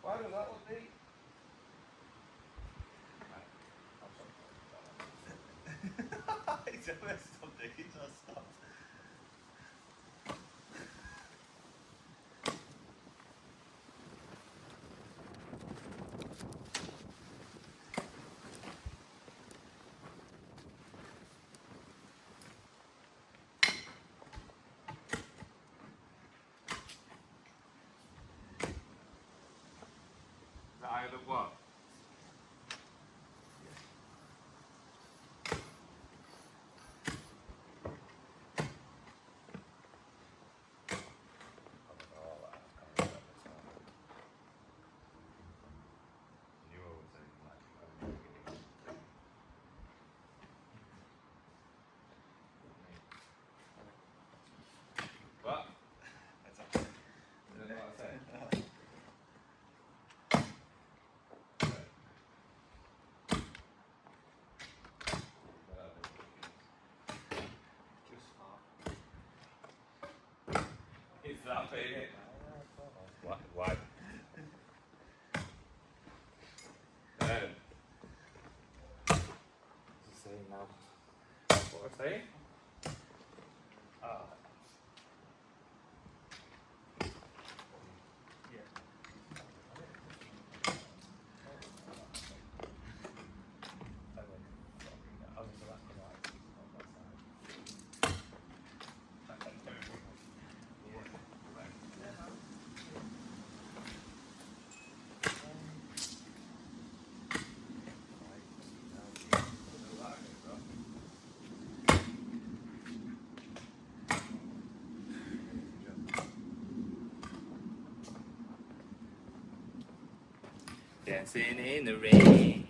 Why does that look deep? It's always something, he just stops. Is that either what? What? That's up. Is that what I said? Is that big? What? Why? Then. What's it saying now? What was I saying? Oh. Dancing in the rain.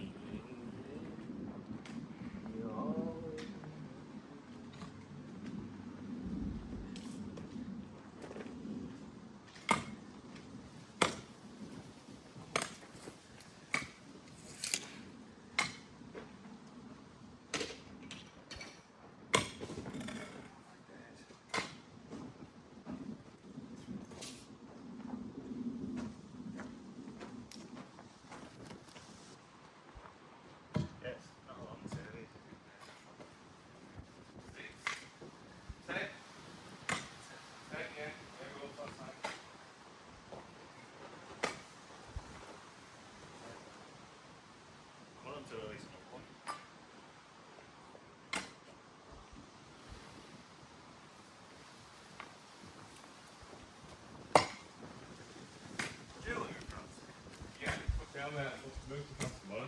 mate. I'll move to France tomorrow.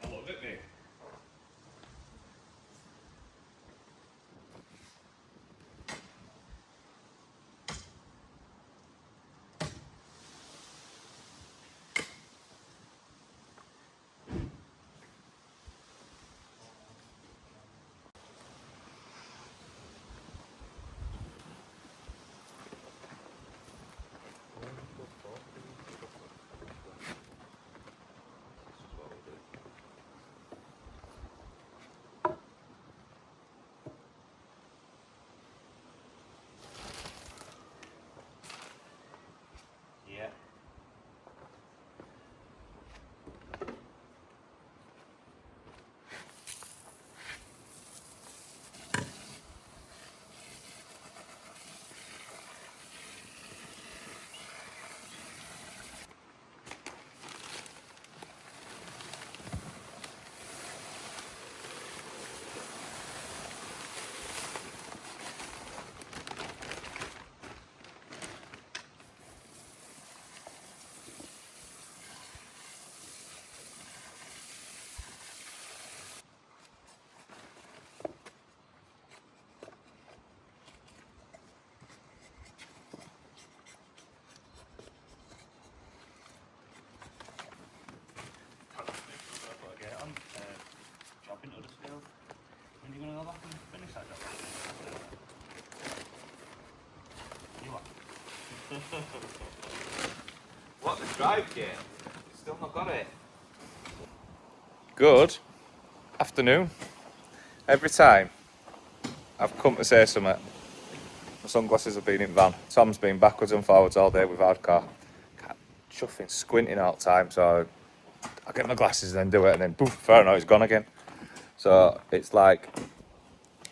I love it, mate. Yeah. Get on. Job in Huddersfield. When are you going to go back and finish that job? You are. What, the drive game? Still not got it. Good afternoon. Every time I've come to say something, my sunglasses have been in van. Tom's been backwards and forwards all day with our car. Chuffing, squinting all the time, so I get my glasses and then do it, and then poof, fair enough, it's gone again. So it's like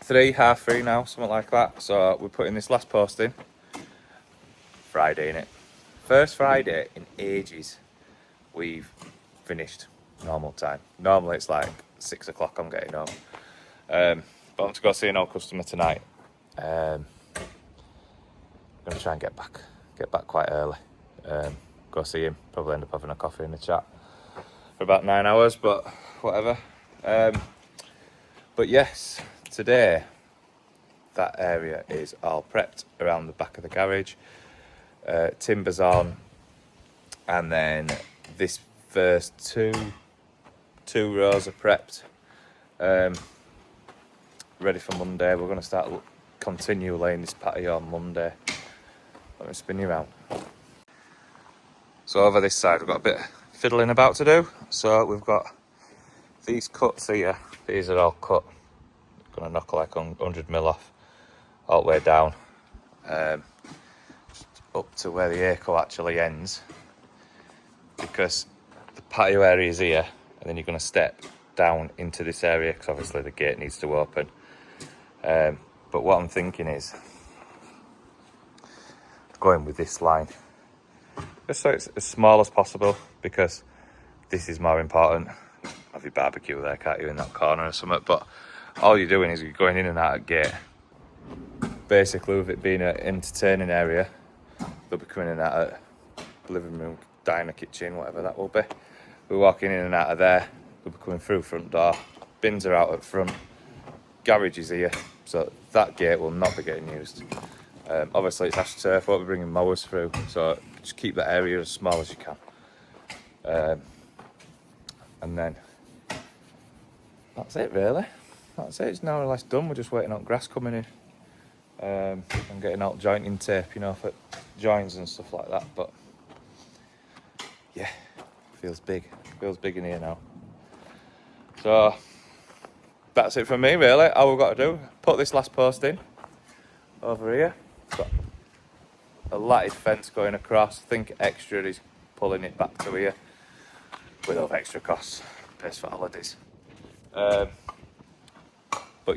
3:30 now, something like that. So we're putting this last post in. Friday, innit? First Friday in ages we've finished normal time. Normally it's like 6 o'clock I'm getting home. But I'm to go see an old customer tonight. I'm going to try and get back quite early. Go see him, probably end up having a coffee and a chat for about 9 hours, but whatever. But yes, today that area is all prepped around the back of the garage. Timbers on, and then this first two rows are prepped, ready for Monday. We're going to start continue laying this patio on Monday. Let me spin you around. So over this side we've got a bit of fiddling about to do. So we've got these cuts here. These are all cut. Going to knock like 100mm off all the way down, just up to where the ACO actually ends, because the patio area is here, and then you're going to step down into this area because obviously the gate needs to open. But what I'm thinking is going with this line, just so it's as small as possible, because this is more important. Have your barbecue there, can't you, in that corner or something? But all you're doing is you're going in and out of gate. Basically, with it being an entertaining area, they'll be coming in and out of living room, diner, kitchen, whatever that will be. We're walking in and out of there. They'll be coming through front door. Bins are out at front. Garage is here, so that gate will not be getting used. Obviously, it's Astroturf. Won't be bringing mowers through, so just keep that area as small as you can. And then that's it, really. That's it. It's now or less done. We're just waiting on grass coming in. And getting out jointing tape, you know, for joins and stuff like that. But yeah, feels big in here now. So that's it from me, really. All we've got to do, put this last post in over here. Got a latted fence going across. I think extra is pulling it back to here without extra costs. Pays for holidays. But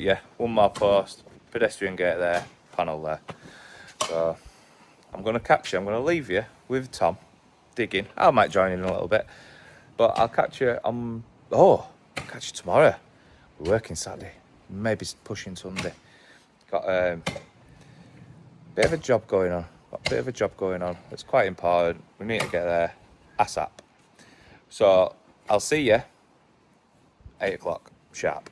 yeah, one more post, pedestrian gate there, panel there. So I'm going to leave you with Tom digging. I might join in a little bit, but I'll catch you on, catch you tomorrow. We're working Saturday, maybe pushing Sunday. Got a bit of a job going on. It's quite important. We need to get there ASAP. So I'll see you 8 o'clock sharp.